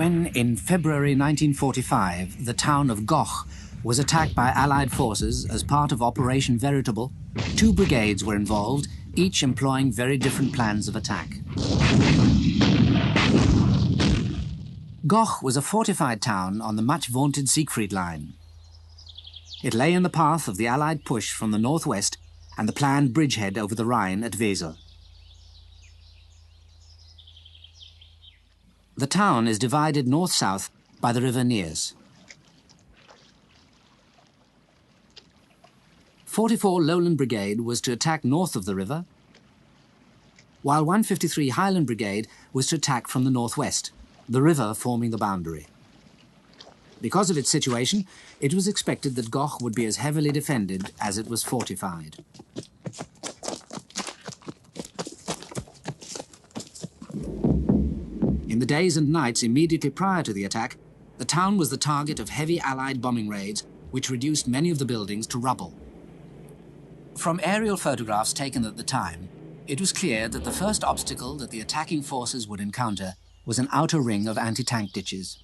When, in February 1945, the town of Goch was attacked by Allied forces as part of Operation Veritable, 2 brigades were involved, each employing very different plans of attack. Goch was a fortified town on the much-vaunted Siegfried Line. It lay in the path of the Allied push from the northwest and the planned bridgehead over the Rhine at Wesel. The town is divided north-south by the river Neers. 44 Lowland Brigade was to attack north of the river, while 153 Highland Brigade was to attack from the northwest, the river forming the boundary. Because of its situation, it was expected that Goch would be as heavily defended as it was fortified. In the days and nights immediately prior to the attack, the town was the target of heavy Allied bombing raids, which reduced many of the buildings to rubble. From aerial photographs taken at the time, it was clear that the first obstacle that the attacking forces would encounter was an outer ring of anti-tank ditches.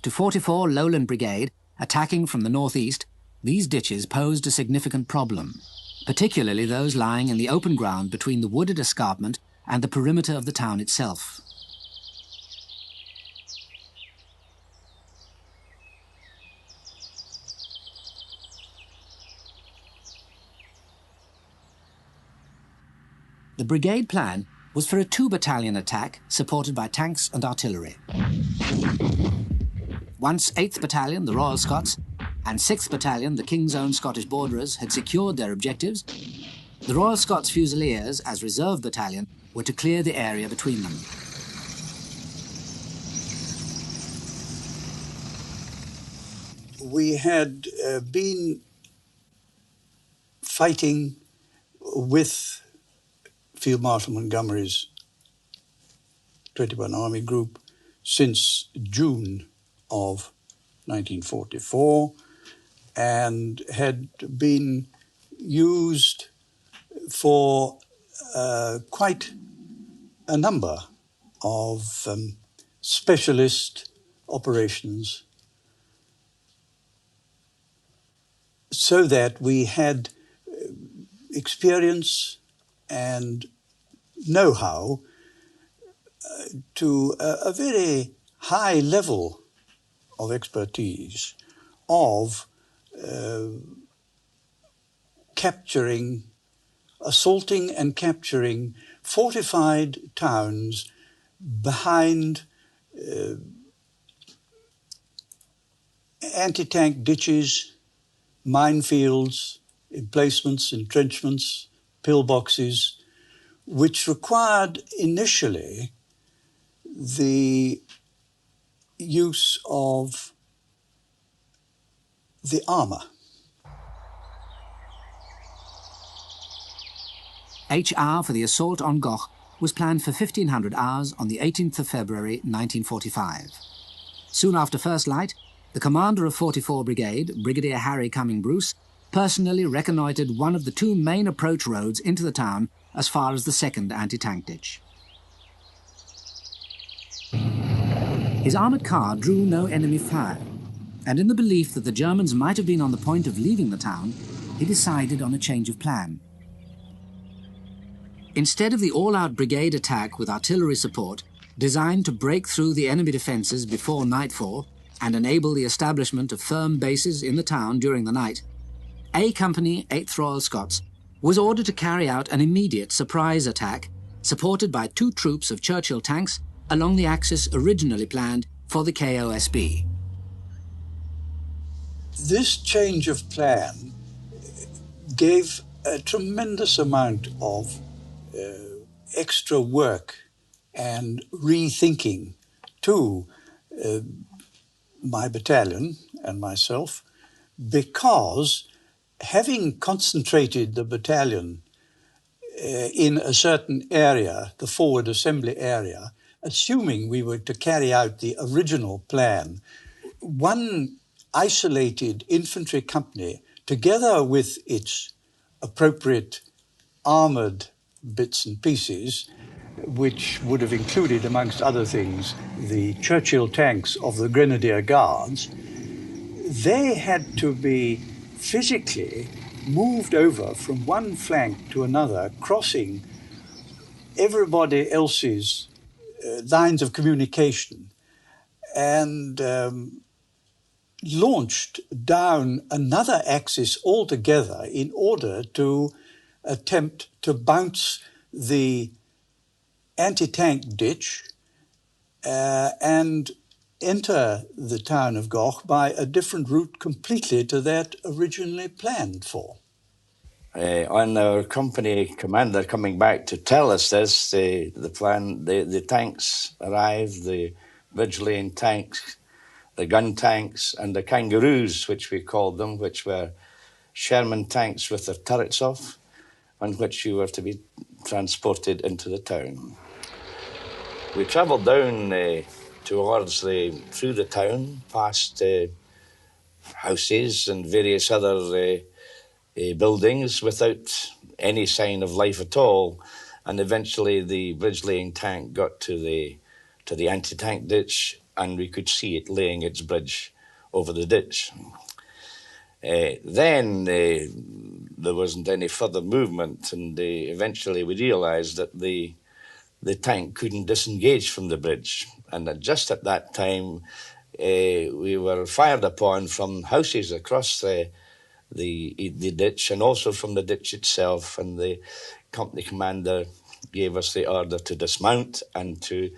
To 44 Lowland Brigade, attacking from the northeast, these ditches posed a significant problem, particularly those lying in the open ground between the wooded escarpment and the perimeter of the town itself. The brigade plan was for a 2-battalion attack supported by tanks and artillery. Once 8th Battalion, the Royal Scots, and 6th Battalion, the King's Own Scottish Borderers, had secured their objectives, the Royal Scots Fusiliers, as reserve battalion, were to clear the area between them. We had been fighting with Field Marshal Montgomery's 21 Army Group since June of 1944 and had been used for quite a number of specialist operations, so that we had experience and know-how to a very high level of expertise of assaulting and capturing fortified towns behind anti-tank ditches, minefields, emplacements, entrenchments, pillboxes, which required initially the use of the armour. HR for the assault on Goch was planned for 1500 hours on the 18th of February 1945. Soon after first light, the commander of 44 Brigade, Brigadier Harry Cumming-Bruce, personally reconnoitred one of the 2 main approach roads into the town as far as the 2nd anti-tank ditch. His armoured car drew no enemy fire, and in the belief that the Germans might have been on the point of leaving the town, he decided on a change of plan. Instead of the all-out brigade attack with artillery support, designed to break through the enemy defences before nightfall and enable the establishment of firm bases in the town during the night, A Company, 8th Royal Scots, was ordered to carry out an immediate surprise attack, supported by 2 troops of Churchill tanks along the axis originally planned for the KOSB. This change of plan gave a tremendous amount of extra work and rethinking to my battalion and myself, because having concentrated the battalion in a certain area, the forward assembly area, assuming we were to carry out the original plan, one isolated infantry company, together with its appropriate armoured bits and pieces, which would have included, amongst other things, the Churchill tanks of the Grenadier Guards, they had to be physically moved over from one flank to another, crossing everybody else's lines of communication, and launched down another axis altogether in order to attempt to bounce the anti-tank ditch and enter the town of Goch by a different route completely to that originally planned for. On our company commander coming back to tell us this, the tanks arrived, the Ridge-Lane tanks, the gun tanks, and the kangaroos, which we called them, which were Sherman tanks with their turrets off, on which you were to be transported into the town. We travelled down through the town, past houses and various other buildings without any sign of life at all, and eventually the Ridge-Lane tank got to the anti-tank ditch, and we could see it laying its bridge over the ditch. Then there wasn't any further movement, and eventually we realised that the tank couldn't disengage from the bridge, and just at that time we were fired upon from houses across the ditch, and also from the ditch itself, and the company commander gave us the order to dismount and to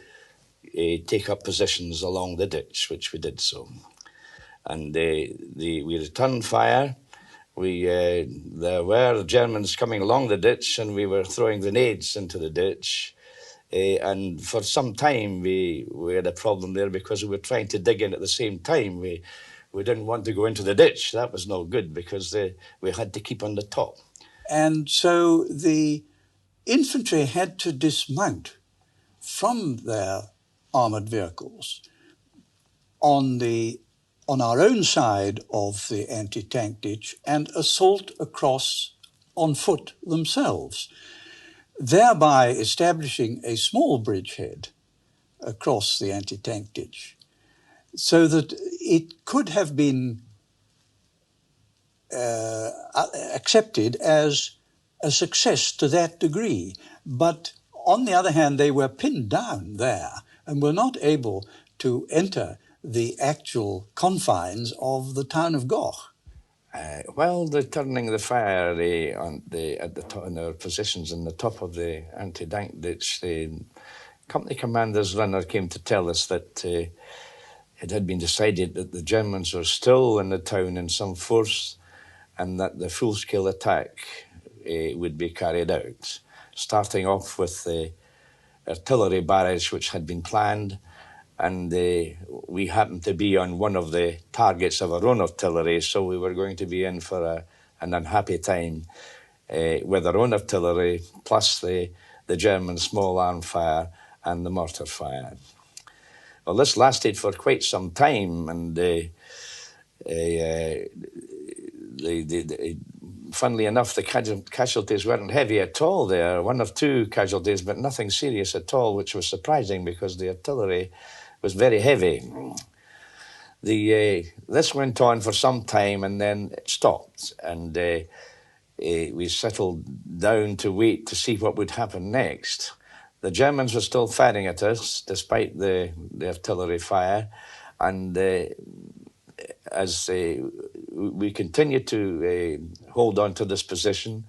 take up positions along the ditch, which we did so. And we returned fire. There were Germans coming along the ditch, and we were throwing grenades into the ditch. And for some time we had a problem there because we were trying to dig in at the same time. We didn't want to go into the ditch. That was no good because we had to keep on the top. And so the infantry had to dismount from their armoured vehicles on our own side of the anti-tank ditch and assault across on foot themselves, thereby establishing a small bridgehead across the anti-tank ditch, so that it could have been accepted as a success to that degree. But on the other hand, they were pinned down there and were not able to enter the actual confines of the town of Goch. While they're turning the fire on our positions in the top of the anti-tank ditch, the company commander's runner came to tell us that it had been decided that the Germans were still in the town in some force, and that the full-scale attack would be carried out, starting off with the artillery barrage which had been planned, and we happened to be on one of the targets of our own artillery, so we were going to be in for an unhappy time with our own artillery, plus the German small arm fire and the mortar fire. Well, this lasted for quite some time, and funnily enough, the casualties weren't heavy at all there. One or two casualties, but nothing serious at all, which was surprising because the artillery was very heavy. This went on for some time and then it stopped, and we settled down to wait to see what would happen next. The Germans were still firing at us despite the artillery fire, and as we continued to hold on to this position,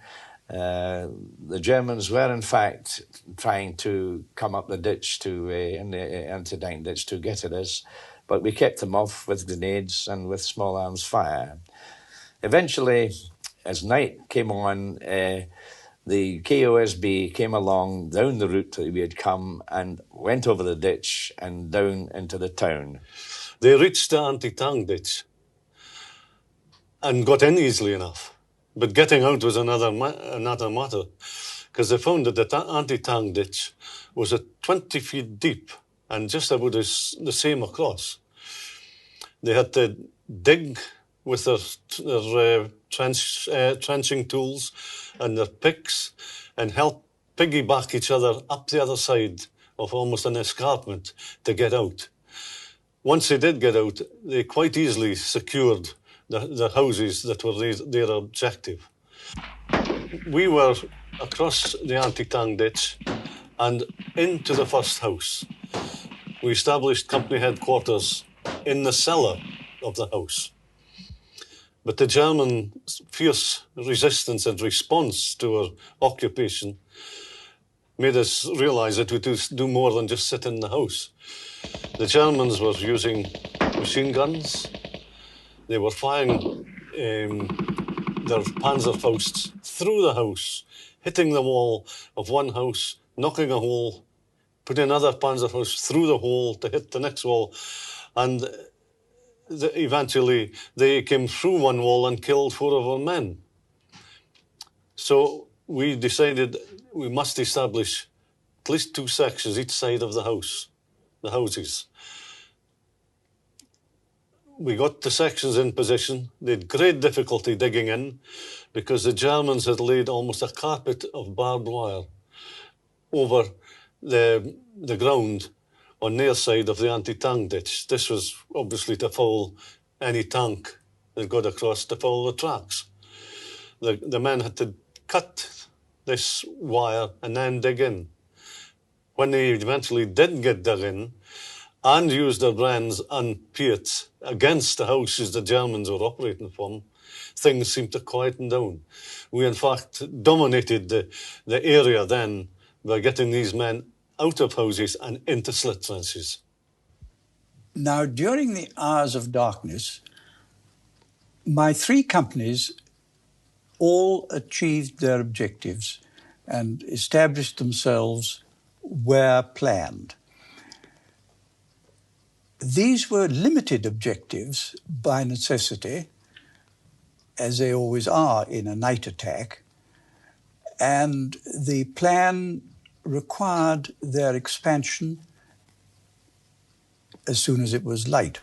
the Germans were in fact trying to come up the ditch in the anti-tank ditch to get at us, but we kept them off with grenades and with small arms fire. Eventually, as night came on, the KOSB came along down the route that we had come and went over the ditch and down into the town. They reached the anti-tank ditch and got in easily enough. But getting out was another matter, because they found that the anti-tank ditch was 20 feet deep and just about the same across. They had to dig with their trenching tools and their picks and help piggyback each other up the other side of almost an escarpment to get out. Once they did get out, they quite easily secured the houses that were their objective. We were across the anti-tank ditch and into the first house. We established company headquarters in the cellar of the house. But the German fierce resistance and response to our occupation made us realize that we do more than just sit in the house. The Germans were using machine guns. They were firing their Panzerfausts through the house, hitting the wall of one house, knocking a hole, putting another Panzerfaust through the hole to hit the next wall. And eventually they came through one wall and killed 4 of our men. So we decided we must establish at least 2 sections each side of the house, the houses. We got the sections in position. They had great difficulty digging in because the Germans had laid almost a carpet of barbed wire over the ground on their side of the anti-tank ditch. This was obviously to foul any tank that got across, to foul the tracks. The men had to cut this wire and then dig in. When they eventually did get dug in and used their brands and Piets against the houses the Germans were operating from, things seemed to quieten down. We, in fact, dominated the area then by getting these men out of houses and into slit trenches. Now, during the hours of darkness, my 3 companies all achieved their objectives and established themselves where planned. These were limited objectives by necessity, as they always are in a night attack, and the plan required their expansion as soon as it was light.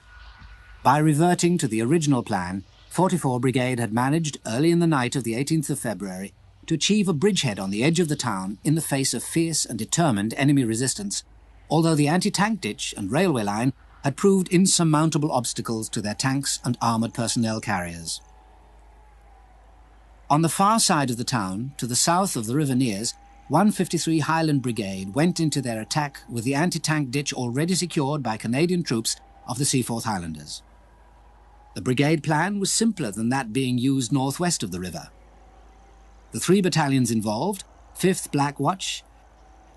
By reverting to the original plan, 44 Brigade had managed, early in the night of the 18th of February, to achieve a bridgehead on the edge of the town in the face of fierce and determined enemy resistance, although the anti-tank ditch and railway line had proved insurmountable obstacles to their tanks and armoured personnel carriers. On the far side of the town, to the south of the River Nears, 153 Highland Brigade went into their attack with the anti-tank ditch already secured by Canadian troops of the Seaforth Highlanders. The brigade plan was simpler than that being used northwest of the river. The 3 battalions involved, 5th Black Watch,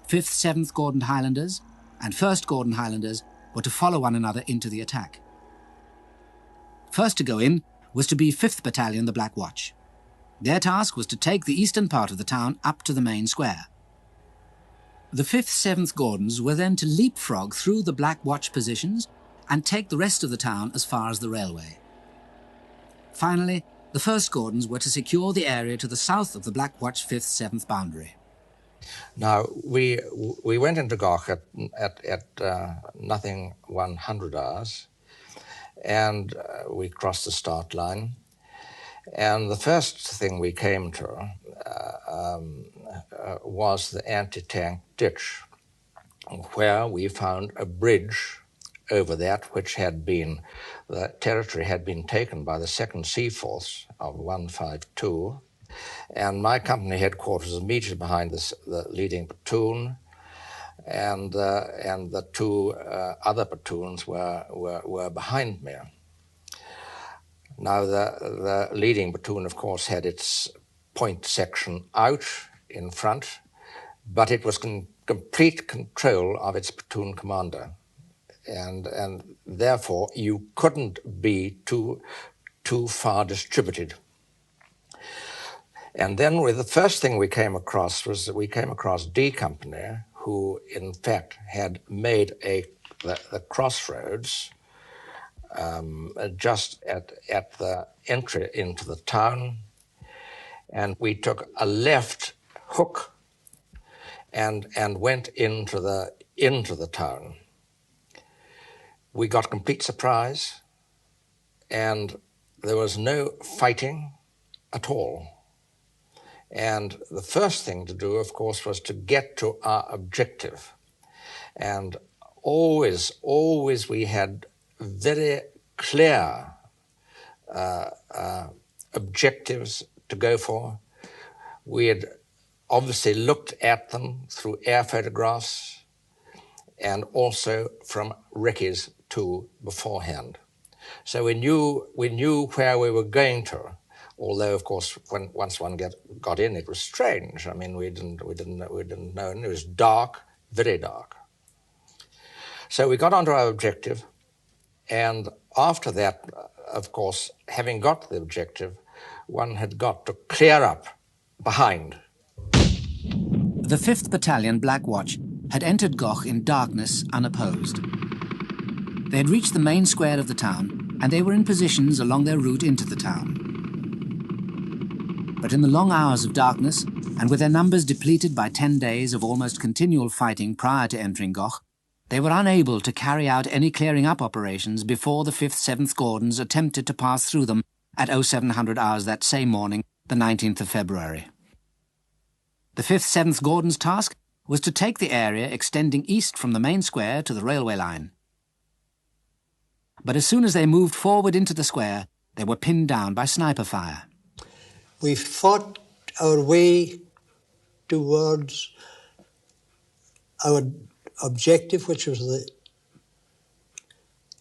5th 7th Gordon Highlanders and 1st Gordon Highlanders, were to follow one another into the attack. First to go in was to be 5th Battalion, the Black Watch. Their task was to take the eastern part of the town up to the main square. The 5th 7th Gordons were then to leapfrog through the Black Watch positions and take the rest of the town as far as the railway. Finally, the 1st Gordons were to secure the area to the south of the Black Watch 5th 7th boundary. Now, we went into Gok at nothing 100 hours, and we crossed the start line. And the first thing we came to was the anti-tank ditch, where we found a bridge over that which had been, the territory had been taken by the 2nd Seaforths of 152, and my company headquarters immediately behind the leading platoon, and the 2 other platoons were behind me. Now, the leading platoon, of course, had its point section out in front, but it was in complete control of its platoon commander. And therefore, you couldn't be too far distributed. And then the first thing we came across was that we came across D Company, who in fact had made the crossroads just at the entry into the town, and we took a left hook and went into the town. We got complete surprise, and there was no fighting at all. And the first thing to do, of course, was to get to our objective. And always we had very clear objectives to go for. We had obviously looked at them through air photographs and also from recce's too beforehand. So we knew where we were going to, although of course once one got in, it was strange. I mean, we didn't know. And it was dark, very dark. So we got onto our objective, and after that, of course, having got the objective, one had got to clear up behind. The 5th Battalion Black Watch had entered Goch in darkness, unopposed. They had reached the main square of the town, and they were in positions along their route into the town. But in the long hours of darkness, and with their numbers depleted by 10 days of almost continual fighting prior to entering Goch, they were unable to carry out any clearing-up operations before the 5th 7th Gordons attempted to pass through them at 0700 hours that same morning, the 19th of February. The 5th 7th Gordons' task was to take the area extending east from the main square to the railway line. But as soon as they moved forward into the square, they were pinned down by sniper fire. We fought our way towards our objective, which was the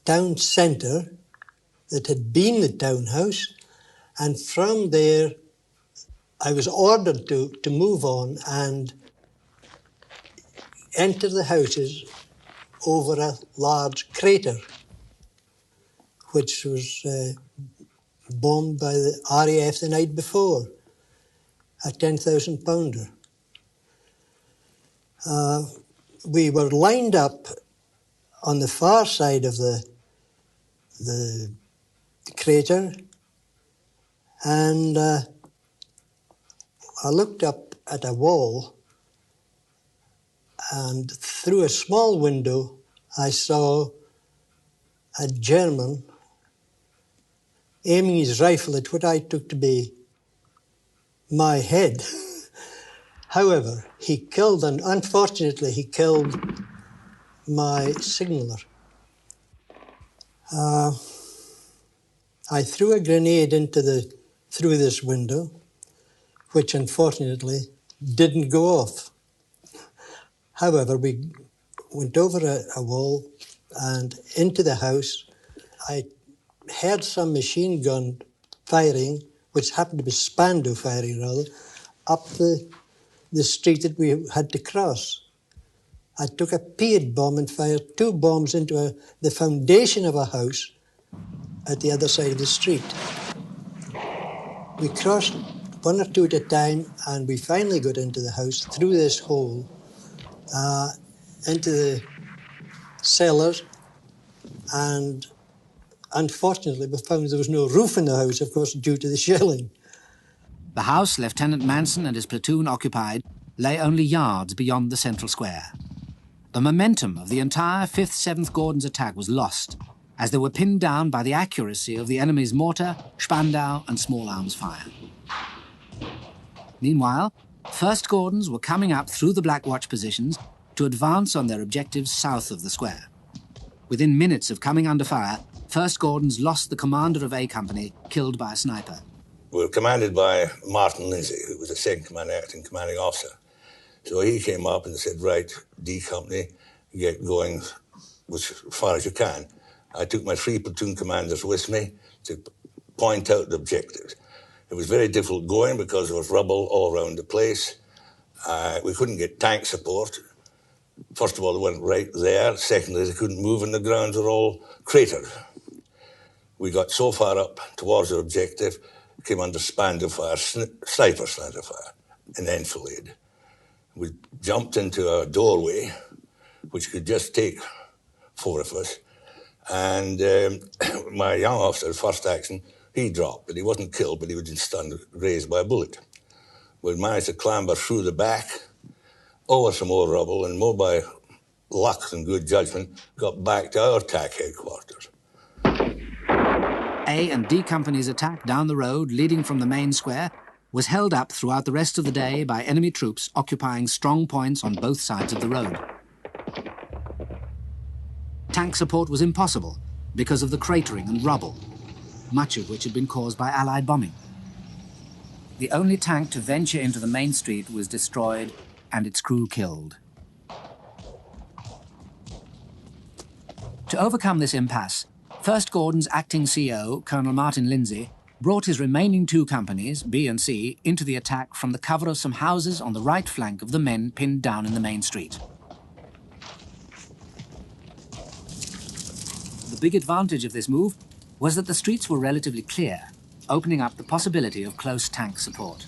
town centre that had been the townhouse, and from there I was ordered to move on and enter the houses over a large crater which was bombed by the RAF the night before, a 10,000 pounder. We were lined up on the far side of the crater, and I looked up at a wall, and through a small window I saw a German aiming his rifle at what I took to be my head. However, he killed, and unfortunately he killed my signaller. I threw a grenade through this window, which unfortunately didn't go off. However, we went over a wall and into the house. I heard some machine gun firing, which happened to be Spandau firing rather, up the street that we had to cross. I took a PID bomb and fired 2 bombs into the foundation of a house at the other side of the street. We crossed 1 or 2 at a time, and we finally got into the house through this hole, into the cellars, and unfortunately we found there was no roof in the house, of course, due to the shelling. The house Lieutenant Manson and his platoon occupied lay only yards beyond the central square. The momentum of the entire 5th 7th Gordons attack was lost, as they were pinned down by the accuracy of the enemy's mortar, Spandau and small arms fire. Meanwhile, 1st Gordons were coming up through the Black Watch positions to advance on their objectives south of the square. Within minutes of coming under fire, 1st Gordons lost the commander of A Company, killed by a sniper. We were commanded by Martin Lindsay, who was the second acting commanding officer. So he came up and said, right, D Company, get going as far as you can. I took my 3 platoon commanders with me to point out the objectives. It was very difficult going because there was rubble all around the place. We couldn't get tank support. First of all, they weren't right there. Secondly, they couldn't move and the grounds were all cratered. We got so far up towards our objective, came under Spandau fire, sniper fire, in enfilade. We jumped into a doorway, which could just take 4 of us, and my young officer, first action, he dropped, but he wasn't killed, but he was stunned, grazed by a bullet. We managed to clamber through the back, over some more rubble, and more by luck than good judgment, got back to our attack headquarters. A and D Company's attack down the road leading from the main square was held up throughout the rest of the day by enemy troops occupying strong points on both sides of the road. Tank support was impossible because of the cratering and rubble, much of which had been caused by Allied bombing. The only tank to venture into the main street was destroyed and its crew killed. To overcome this impasse, 1st Gordon's acting CO, Colonel Martin Lindsay, brought his remaining 2 companies, B and C, into the attack from the cover of some houses on the right flank of the men pinned down in the main street. The big advantage of this move was that the streets were relatively clear, opening up the possibility of close tank support.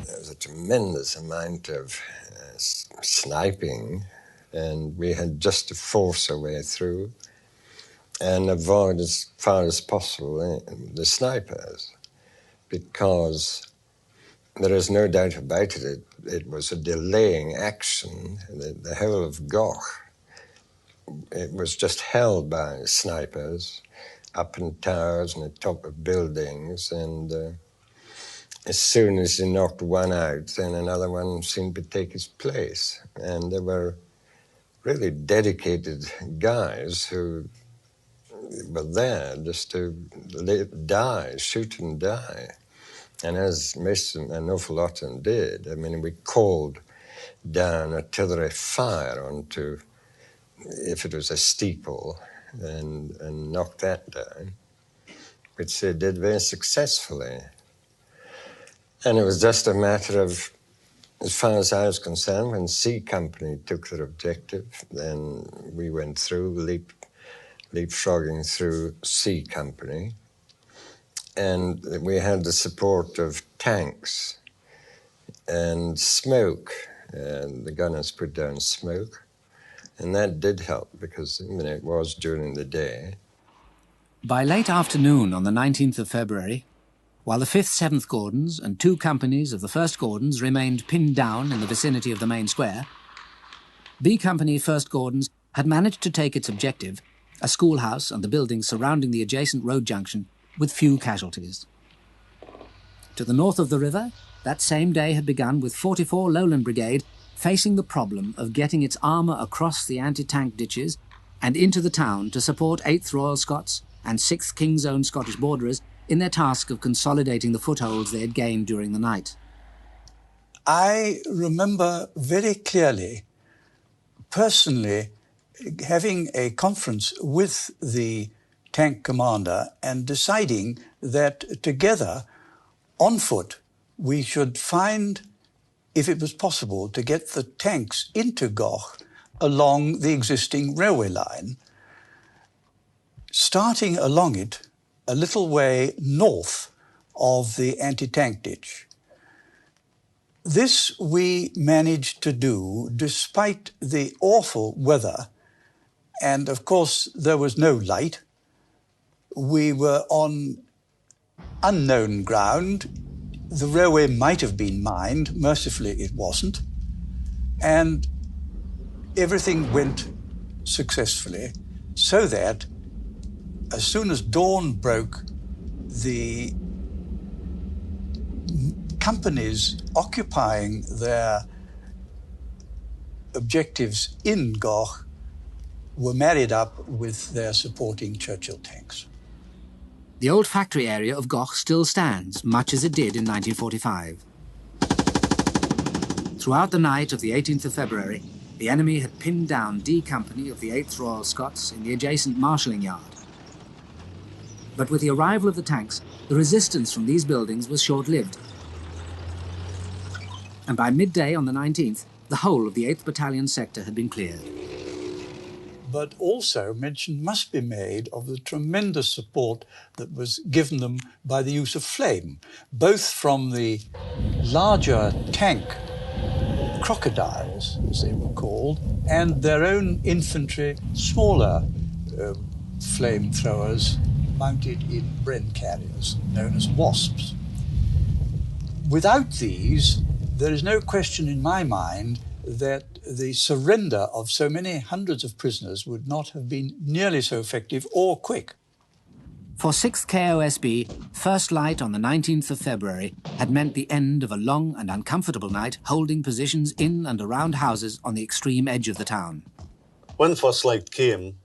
There was a tremendous amount of sniping, and we had just to force our way through and avoid as far as possible the snipers, because there is no doubt about it, it was a delaying action. The whole of Goch, it was just held by snipers up in towers and at top of buildings, and as soon as you knocked one out, then another one seemed to take its place. And there were really dedicated guys who were there just to die, shoot and die. And as an awful lot of them did, I mean, we called down artillery fire onto, if it was a steeple, and knocked that down, which they did very successfully. And it was just a matter of, as far as I was concerned, when C Company took their objective, then we went through, leapfrogging through C Company. And we had the support of tanks and smoke, and the gunners put down smoke. And that did help, because it was during the day. By late afternoon on the 19th of February, while the 5th 7th Gordons and 2 companies of the 1st Gordons remained pinned down in the vicinity of the main square, B Company 1st Gordons had managed to take its objective, a schoolhouse and the buildings surrounding the adjacent road junction, with few casualties. To the north of the river, that same day had begun with 44 Lowland Brigade facing the problem of getting its armour across the anti-tank ditches and into the town to support 8th Royal Scots and 6th King's Own Scottish Borderers in their task of consolidating the footholds they had gained during the night. I remember very clearly, personally, having a conference with the tank commander and deciding that together, on foot, we should find, if it was possible, to get the tanks into Goch along the existing railway line, starting along it a little way north of the anti-tank ditch. This we managed to do despite the awful weather, and of course there was no light. We were on unknown ground. The railway might have been mined. Mercifully, it wasn't. And everything went successfully, so that as soon as dawn broke, the companies occupying their objectives in Goch were married up with their supporting Churchill tanks. The old factory area of Goch still stands, much as it did in 1945. Throughout the night of the 18th of February, the enemy had pinned down D Company of the 8th Royal Scots in the adjacent marshalling yard. But with the arrival of the tanks, the resistance from these buildings was short-lived. And by midday on the 19th, the whole of the 8th Battalion sector had been cleared. But also mention must be made of the tremendous support that was given them by the use of flame, both from the larger tank crocodiles, as they were called, and their own infantry, smaller flamethrowers mounted in Bren carriers, known as wasps. Without these, there is no question in my mind that the surrender of so many hundreds of prisoners would not have been nearly so effective or quick. For 6th KOSB, first light on the 19th of February had meant the end of a long and uncomfortable night holding positions in and around houses on the extreme edge of the town. When first light came,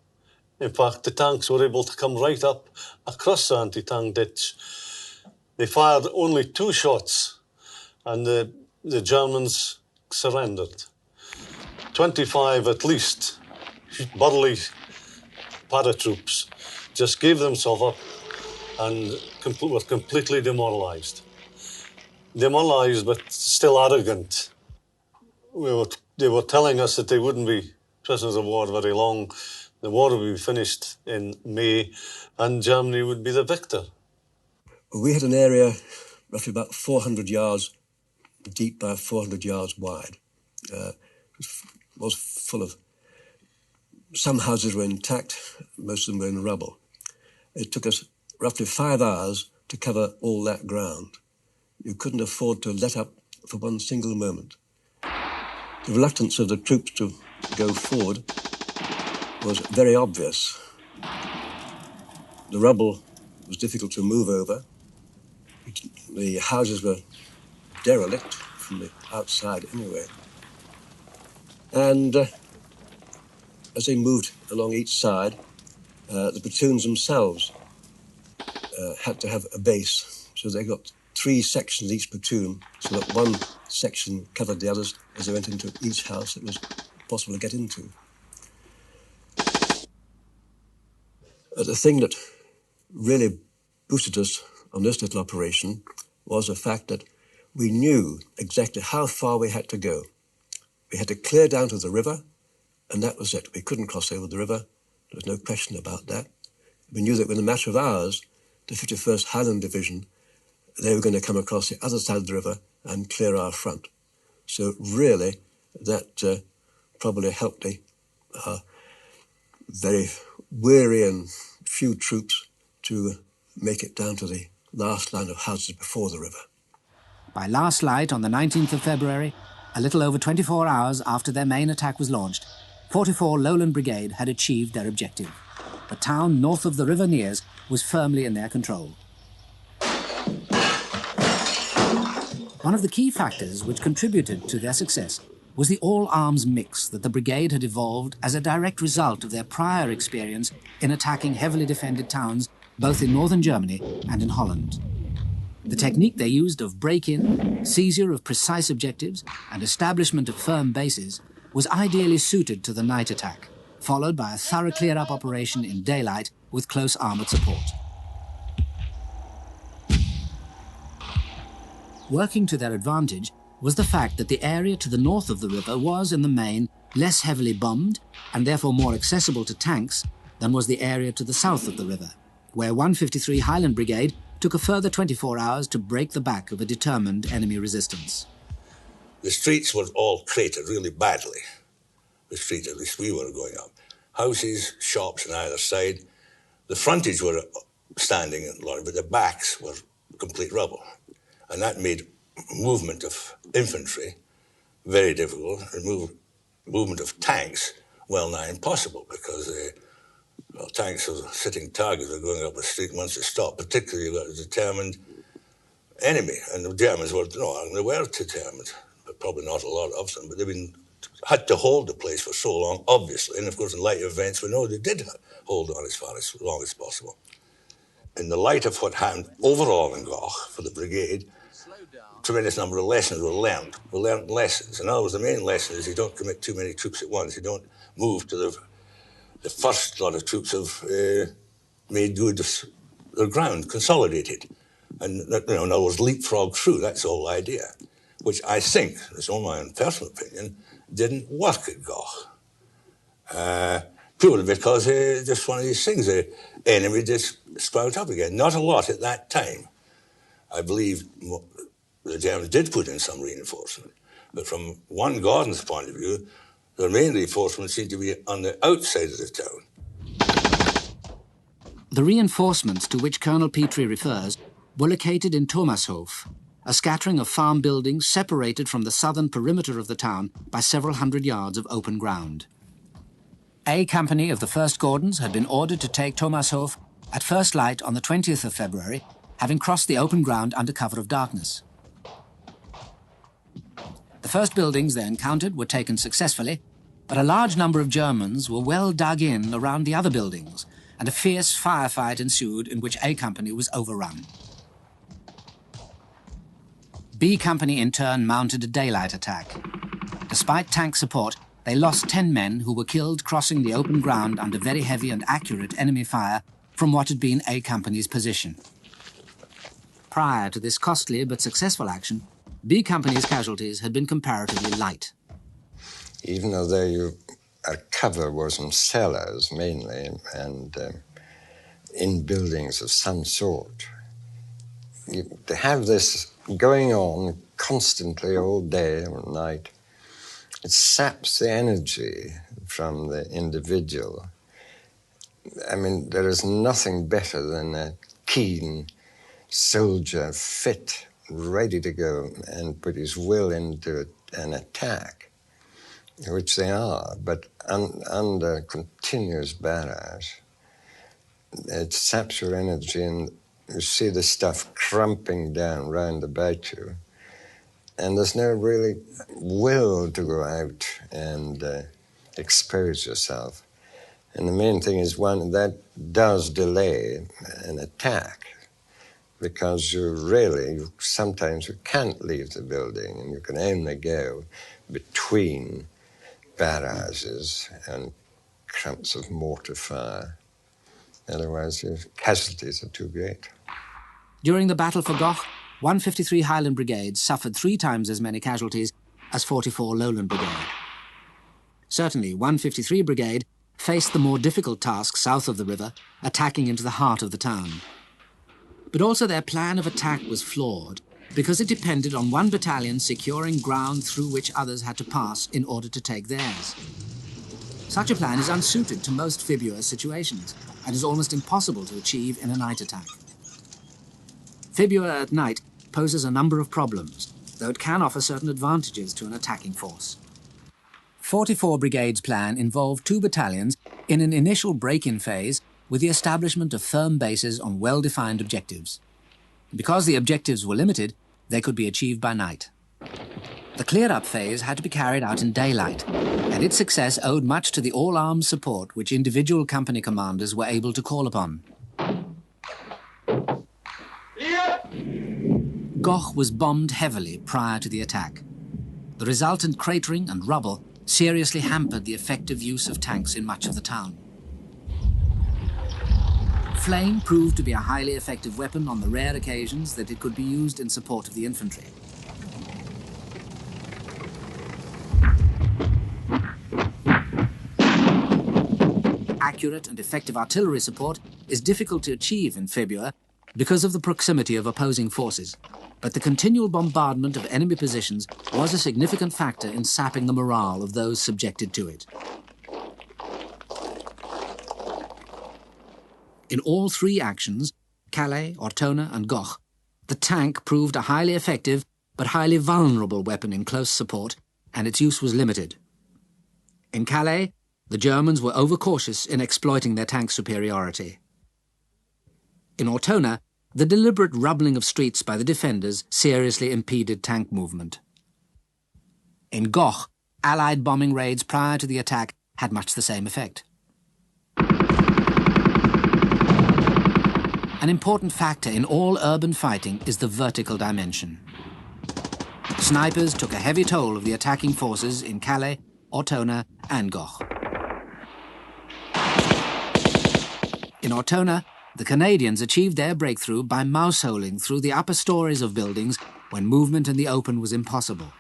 in fact, the tanks were able to come right up across the anti-tank ditch. They fired only 2 shots, and the Germans surrendered. 25 at least bodily paratroops just gave themselves up and were completely demoralized. Demoralized, but still arrogant. They were telling us that they wouldn't be prisoners of war very long. The war would be finished in May, and Germany would be the victor. We had an area roughly about 400 yards deep by 400 yards wide. It was full of... Some houses were intact, most of them were in rubble. It took us roughly 5 hours to cover all that ground. You couldn't afford to let up for one single moment. The reluctance of the troops to go forward was very obvious. The rubble was difficult to move over. The houses were derelict from the outside anyway. And as they moved along each side, the platoons themselves had to have a base. So they got 3 sections each platoon, so that one section covered the others as they went into each house it was possible to get into. The thing that really boosted us on this little operation was the fact that we knew exactly how far we had to go. We had to clear down to the river, and that was it. We couldn't cross over the river. There was no question about that. We knew that within a matter of hours, the 51st Highland Division, they were going to come across the other side of the river and clear our front. So really, that probably helped the very weary and few troops to make it down to the last line of houses before the river. By last light on the 19th of February, a little over 24 hours after their main attack was launched, 44 Lowland Brigade had achieved their objective. The town north of the River Nears was firmly in their control. One of the key factors which contributed to their success was the all-arms mix that the brigade had evolved as a direct result of their prior experience in attacking heavily defended towns both in northern Germany and in Holland. The technique they used of break-in, seizure of precise objectives, and establishment of firm bases was ideally suited to the night attack, followed by a thorough clear-up operation in daylight with close armoured support. Working to their advantage was the fact that the area to the north of the river was, in the main, less heavily bombed and therefore more accessible to tanks than was the area to the south of the river, where 153 Highland Brigade took a further 24 hours to break the back of a determined enemy resistance. The streets were all cratered really badly. The street, at least we were going up. Houses, shops on either side. The frontage were standing in line, but the backs were complete rubble. And that made movement of infantry very difficult, and movement of tanks well nigh impossible, because tanks were sitting targets were going up a street once they stopped, particularly you got a determined enemy. And the Germans were, they were determined, but probably not a lot of them, but had to hold the place for so long, obviously. And of course, in light events, we know they did hold on as far as long as possible. In the light of what happened overall in Goch for the brigade, a tremendous number of lessons were learned. We learned lessons. In other words, the main lesson is you don't commit too many troops at once. You don't move to the first lot of troops have made good their ground, consolidated. And, in other words, leapfrog through, that's the whole idea, which I think, it's all my own personal opinion, didn't work at Goch. Purely because just one of these things, the enemy just sprout up again. Not a lot at that time. I believe the Germans did put in some reinforcement, but from one Gordon's point of view, the main reinforcement seemed to be on the outside of the town. The reinforcements to which Colonel Petrie refers were located in Thomashof, a scattering of farm buildings separated from the southern perimeter of the town by several hundred yards of open ground. A Company of the 1st Gordons had been ordered to take Thomashof at first light on the 20th of February, having crossed the open ground under cover of darkness. The first buildings they encountered were taken successfully, but a large number of Germans were well dug in around the other buildings, and a fierce firefight ensued in which A Company was overrun. B Company in turn mounted a daylight attack. Despite tank support, they lost 10 men who were killed crossing the open ground under very heavy and accurate enemy fire from what had been A Company's position. Prior to this costly but successful action, B Company's casualties had been comparatively light. Even though our cover was in cellars mainly and in buildings of some sort, to have this going on constantly all day or night, it saps the energy from the individual. I mean, there is nothing better than a keen soldier, fit, ready to go and put his will into an attack, which they are, but under continuous barrage. It saps your energy and you see the stuff crumping down round about you. And there's no really will to go out and expose yourself. And the main thing is one that does delay an attack, because sometimes you can't leave the building and you can only go between barrages and clumps of mortar fire. Otherwise, your casualties are too great. During the Battle for Goch, 153 Highland Brigade suffered 3 times as many casualties as 44 Lowland Brigade. Certainly, 153 Brigade faced the more difficult task south of the river, attacking into the heart of the town. But also their plan of attack was flawed, because it depended on one battalion securing ground through which others had to pass in order to take theirs. Such a plan is unsuited to most Fibua situations, and is almost impossible to achieve in a night attack. Fibua at night poses a number of problems, though it can offer certain advantages to an attacking force. 44 Brigade's plan involved 2 battalions in an initial break-in phase with the establishment of firm bases on well-defined objectives. Because the objectives were limited, they could be achieved by night. The clear-up phase had to be carried out in daylight, and its success owed much to the all-arms support which individual company commanders were able to call upon. Goch was bombed heavily prior to the attack. The resultant cratering and rubble seriously hampered the effective use of tanks in much of the town. Flame proved to be a highly effective weapon on the rare occasions that it could be used in support of the infantry. Accurate and effective artillery support is difficult to achieve in Fibua because of the proximity of opposing forces, but the continual bombardment of enemy positions was a significant factor in sapping the morale of those subjected to it. In all 3 actions, Calais, Ortona and Goch, the tank proved a highly effective but highly vulnerable weapon in close support, and its use was limited. In Calais, the Germans were overcautious in exploiting their tank superiority. In Ortona, the deliberate rubbling of streets by the defenders seriously impeded tank movement. In Goch, Allied bombing raids prior to the attack had much the same effect. An important factor in all urban fighting is the vertical dimension. Snipers took a heavy toll of the attacking forces in Calais, Ortona and Goch. In Ortona, the Canadians achieved their breakthrough by mouse-holing through the upper stories of buildings when movement in the open was impossible.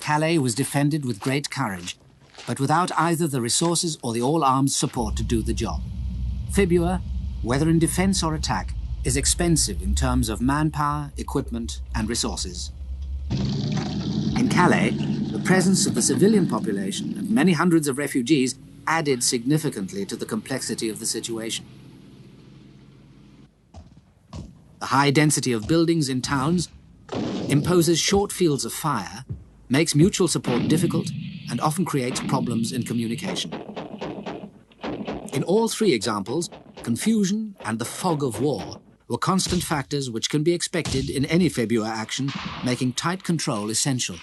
Calais was defended with great courage, but without either the resources or the all-arms support to do the job. Fibua, whether in defense or attack, is expensive in terms of manpower, equipment, and resources. In Calais, the presence of the civilian population and many hundreds of refugees added significantly to the complexity of the situation. The high density of buildings in towns imposes short fields of fire, makes mutual support difficult, and often creates problems in communication. In all three examples, confusion and the fog of war were constant factors which can be expected in any February action, making tight control essential.